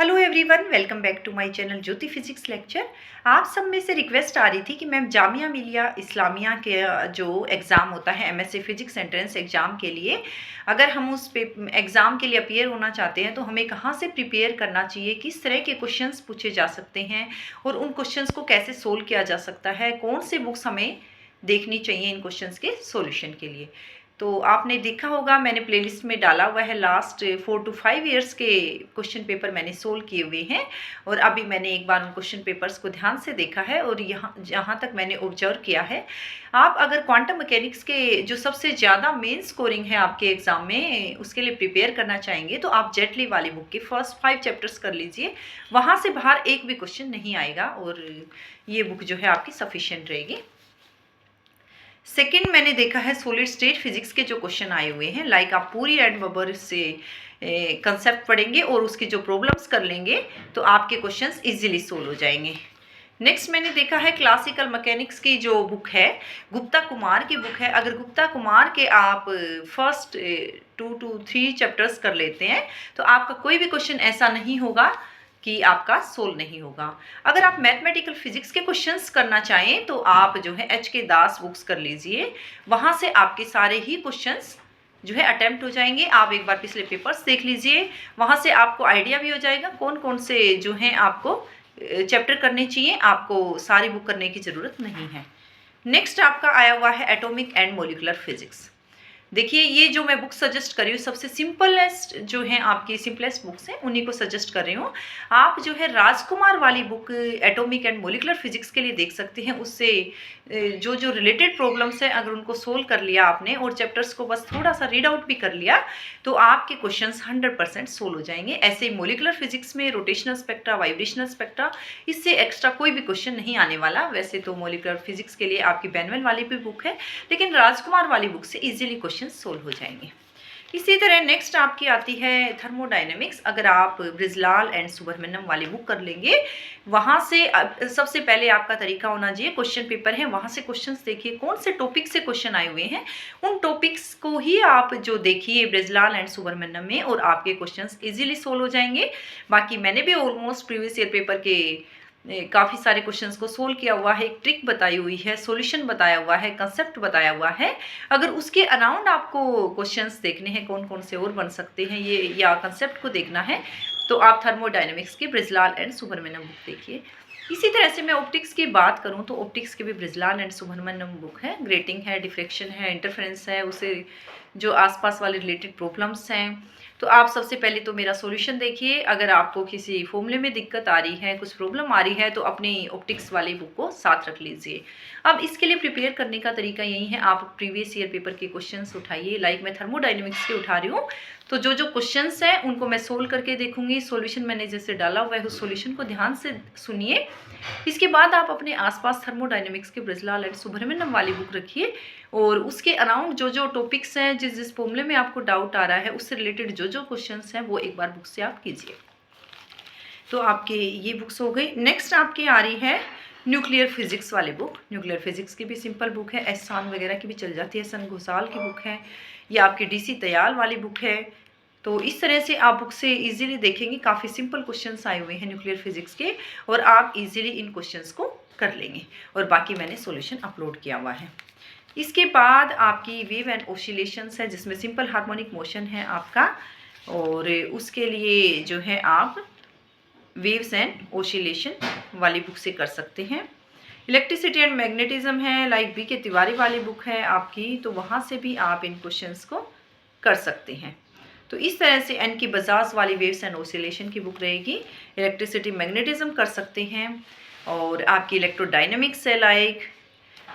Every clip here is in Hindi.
Hello everyone, welcome back to my channel Jyoti physics lecture. आप सब में से रिक्वेस्ट आ रही थी कि मैम जामिया मिलिया इस्लामिया के जो एग्ज़ाम होता है एमएससी फिजिक्स एंट्रेंस एग्ज़ाम के लिए, अगर हम उस पे एग्ज़ाम के लिए अपीयर होना चाहते हैं तो हमें कहाँ से प्रिपेयर करना चाहिए, किस तरह के क्वेश्चंस पूछे जा सकते हैं और उन क्वेश्चंस को कैसे सोल्व किया जा सकता है, कौन से बुक्स हमें देखनी चाहिए इन क्वेश्चंस के सॉल्यूशन के लिए। तो आपने देखा होगा मैंने प्लेलिस्ट में डाला हुआ है, लास्ट 4 to 5 ईयर्स के क्वेश्चन पेपर मैंने सोल्व किए हुए हैं और अभी मैंने एक बार उन क्वेश्चन पेपर्स को ध्यान से देखा है और यहाँ जहाँ तक मैंने ऑब्जर्व किया है, आप अगर क्वांटम मैकेनिक्स के जो सबसे ज़्यादा मेन स्कोरिंग है आपके एग्ज़ाम में उसके लिए प्रिपेयर करना चाहेंगे तो आप जेटली वाली बुक के फर्स्ट 5 चैप्टर्स कर लीजिए। वहाँ से बाहर एक भी क्वेश्चन नहीं आएगा और ये बुक जो है आपकी सफिशिएंट रहेगी। सेकेंड मैंने देखा है सॉलिड स्टेट फिजिक्स के जो क्वेश्चन आए हुए हैं, लाइक आप पूरी एंड बबर से कंसेप्ट पढ़ेंगे और उसकी जो प्रॉब्लम्स कर लेंगे तो आपके क्वेश्चंस इजीली सोल्व हो जाएंगे। नेक्स्ट मैंने देखा है क्लासिकल मैकेनिक्स की जो बुक है, गुप्ता कुमार की बुक है। अगर गुप्ता कुमार के आप फर्स्ट 2 to 3 चैप्टर्स कर लेते हैं तो आपका कोई भी क्वेश्चन ऐसा नहीं होगा कि आपका सोल्व नहीं होगा। अगर आप मैथमेटिकल फिजिक्स के क्वेश्चंस करना चाहें तो आप जो है एच के दास बुक्स कर लीजिए, वहाँ से आपके सारे ही क्वेश्चंस जो है अटेम्प्ट हो जाएंगे। आप एक बार पिछले पेपर्स देख लीजिए, वहाँ से आपको आइडिया भी हो जाएगा कौन कौन से जो हैं आपको चैप्टर करने चाहिए, आपको सारी बुक करने की ज़रूरत नहीं है। नेक्स्ट आपका आया हुआ है एटॉमिक एंड मॉलिक्यूलर फिजिक्स। देखिए ये जो मैं बुक सजेस्ट कर रही हूँ सबसे सिंपलेस्ट जो है आपकी सिंपलेस्ट बुक्स हैं उन्हीं को सजेस्ट कर रही हूँ। आप जो है राजकुमार वाली book atomic and molecular physics के लिए देख सकते हैं। उससे जो जो रिलेटेड प्रॉब्लम्स हैं अगर उनको सोल्व कर लिया आपने और चैप्टर्स को बस थोड़ा सा रीड आउट भी कर लिया तो आपके क्वेश्चंस 100% सोल्व हो जाएंगे। ऐसे ही मॉलिक्यूलर फिजिक्स में रोटेशनल स्पेक्ट्रा, वाइब्रेशनल स्पेक्ट्रा, इससे एक्स्ट्रा कोई भी क्वेश्चन नहीं आने वाला। वैसे तो मॉलिक्यूलर फिजिक्स के लिए आपकी बैनवेल वाली भी बुक है, लेकिन राजकुमार वाली बुक से इजीली क्वेश्चन सोल्व हो जाएंगे। इसी तरह नेक्स्ट आपकी आती है थर्मोडायनेमिक्स। अगर आप ब्रिजलाल एंड सुब्रमण्यम वाली बुक कर लेंगे, वहाँ से सबसे पहले आपका तरीका होना चाहिए, क्वेश्चन पेपर है वहाँ से क्वेश्चंस देखिए कौन से टॉपिक से क्वेश्चन आए हुए हैं, उन टॉपिक्स को ही आप जो देखिए ब्रिजलाल एंड सुब्रमण्यम में और आपके क्वेश्चंस इजीली सोल्व हो जाएंगे। बाकी मैंने भी ऑलमोस्ट प्रीवियस ईयर पेपर के काफ़ी सारे क्वेश्चंस को सोल्व किया हुआ है, एक ट्रिक बताई हुई है, सॉल्यूशन बताया हुआ है, कंसेप्ट बताया हुआ है। अगर उसके अराउंड आपको क्वेश्चंस देखने हैं कौन कौन से और बन सकते हैं ये, या कंसेप्ट को देखना है तो आप थर्मोडायनेमिक्स की ब्रिजलाल एंड सुब्रमण्यम बुक देखिए। इसी तरह से मैं ऑप्टिक्स की बात करूं तो ऑप्टिक्स की भी ब्रिजलाल एंड सुब्रमण्यम बुक है। ग्रेटिंग है, डिफ्रेक्शन है, इंटरफेरेंस है, उसे जो आसपास वाले रिलेटेड प्रॉब्लम्स हैं। तो आप सबसे पहले तो मेरा सॉल्यूशन देखिए। अगर आपको किसी फॉर्मूले में दिक्कत आ रही है, कुछ प्रॉब्लम आ रही है तो अपनी ऑप्टिक्स वाली बुक को साथ रख लीजिए। अब इसके लिए प्रिपेयर करने का तरीका यही है, आप प्रीवियस ईयर पेपर के क्वेश्चंस उठाइए। लाइक मैं थर्मोडायनेमिक्स के उठा रही हूँ तो जो जो क्वेश्चंस हैं उनको मैं सोल्व करके देखूंगी। सॉल्यूशन मैंने जैसे डाला हुआ है उस सॉल्यूशन को ध्यान से सुनिए। इसके बाद आप अपने आसपास थर्मोडायनेमिक्स के ब्रिजलाल एंड सुब्रमण्यम वाली बुक रखिए और उसके अराउंड जो जो टॉपिक्स हैं, जिस जिस फॉर्मूले में आपको डाउट आ रहा है उससे रिलेटेड जो जो क्वेश्चंस हैं वो एक बार बुक से आप कीजिए। तो आपके ये बुक्स हो गई। नेक्स्ट आपकी आ रही है न्यूक्लियर फिजिक्स वाली बुक। न्यूक्लियर फिजिक्स की भी सिंपल बुक है, एहसान वगैरह की भी चल जाती है, सन घोसाल की बुक है, या आपकी डीसी तयाल वाली बुक है। तो इस तरह से आप बुक से इजीली देखेंगे, काफ़ी सिंपल क्वेश्चंस आए हुए हैं न्यूक्लियर फिजिक्स के और आप इजीली इन क्वेश्चंस को कर लेंगे। और बाकी मैंने सॉल्यूशन अपलोड किया हुआ है। इसके बाद आपकी वेव एंड ऑसिलेशंस है जिसमें सिंपल हार्मोनिक मोशन है आपका, और उसके लिए जो है आप वेव्स एंड ऑसिलेशन वाली बुक से कर सकते हैं। इलेक्ट्रिसिटी एंड मैग्नेटिज्म है, लाइक बी के तिवारी वाली बुक है आपकी, तो वहाँ से भी आप इन क्वेश्चंस को कर सकते हैं। तो इस तरह से एन की बजाज वाली वेव्स एंड ऑसिलेशन की बुक रहेगी। इलेक्ट्रिसिटी मैग्नेटिज्म कर सकते हैं। और आपकी इलेक्ट्रोडायनेमिक्स है लाइक,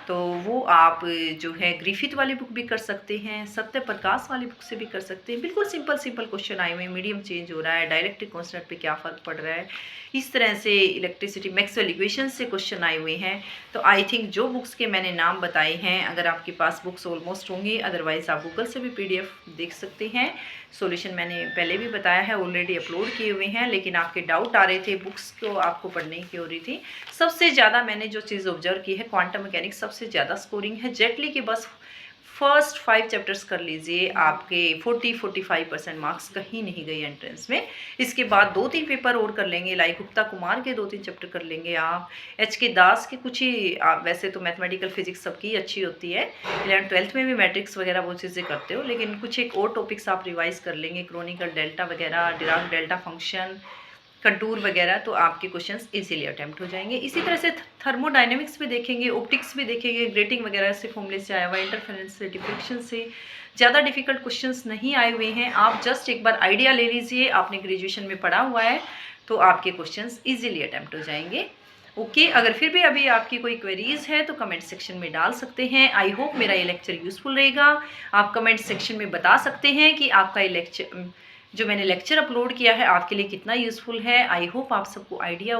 तो वो आप जो है ग्रिफिथ वाली बुक भी कर सकते हैं, सत्य प्रकाश वाली बुक से भी कर सकते हैं। बिल्कुल सिंपल सिंपल क्वेश्चन आए हुए हैं, मीडियम चेंज हो रहा है, डायलेक्ट्रिक कांस्टेंट पे क्या फ़र्क पड़ रहा है, इस तरह से इलेक्ट्रिसिटी मैक्सवेल इक्वेशन से क्वेश्चन आए हुए हैं। तो आई थिंक जो बुक्स के मैंने नाम बताए हैं, अगर आपके पास बुक्स ऑलमोस्ट होंगी, अदरवाइज़ आप गूगल से भी PDF देख सकते हैं। सॉल्यूशन मैंने पहले भी बताया है, ऑलरेडी अपलोड किए हुए हैं, लेकिन आपके डाउट आ रहे थे, बुक्स को आपको पढ़ने की हो रही थी। सबसे ज़्यादा मैंने जो चीज़ ऑब्जर्व की है, क्वांटम मैकेनिक्स सबसे ज़्यादा स्कोरिंग है। जेटली की बस फर्स्ट 5 चैप्टर्स कर लीजिए, आपके 40-45% मार्क्स कहीं नहीं गए एंट्रेंस में। इसके बाद 2-3 पेपर और कर लेंगे, लाइक गुप्ता कुमार के 2-3 चैप्टर कर लेंगे आप, HK दास के कुछ ही वैसे तो मैथमेटिकल फिजिक्स सबकी अच्छी होती है, 11th-12th में भी मैट्रिक्स वगैरह वो चीज़ें करते हो, लेकिन कुछ एक और टॉपिक्स आप रिवाइज कर लेंगे, क्रोनिकल डेल्टा वगैरह, डिराक डेल्टा फंक्शन, कंटूर वगैरह, तो आपके क्वेश्चंस इजीली अटेम्प्ट हो जाएंगे। इसी तरह से थर्मोडायनेमिक्स भी देखेंगे, ऑप्टिक्स भी देखेंगे, ग्रेटिंग वगैरह से फॉर्मूले से आया हुआ, इंटरफेरेंस से, डिफ्रेक्शन से। ज़्यादा डिफिकल्ट क्वेश्चंस नहीं आए हुए हैं, आप जस्ट एक बार आइडिया ले लीजिए, आपने ग्रेजुएशन में पढ़ा हुआ है तो आपके क्वेश्चंस इजीली अटेम्प्ट हो जाएंगे। ओके, अगर फिर भी अभी आपकी कोई क्वेरीज है तो कमेंट सेक्शन में डाल सकते हैं। आई होप मेरा ये लेक्चर यूजफुल रहेगा। आप कमेंट सेक्शन में बता सकते हैं कि आपका ये लेक्चर जो मैंने लेक्चर अपलोड किया है आपके लिए कितना यूज़फुल है। आई होप आप सबको आइडिया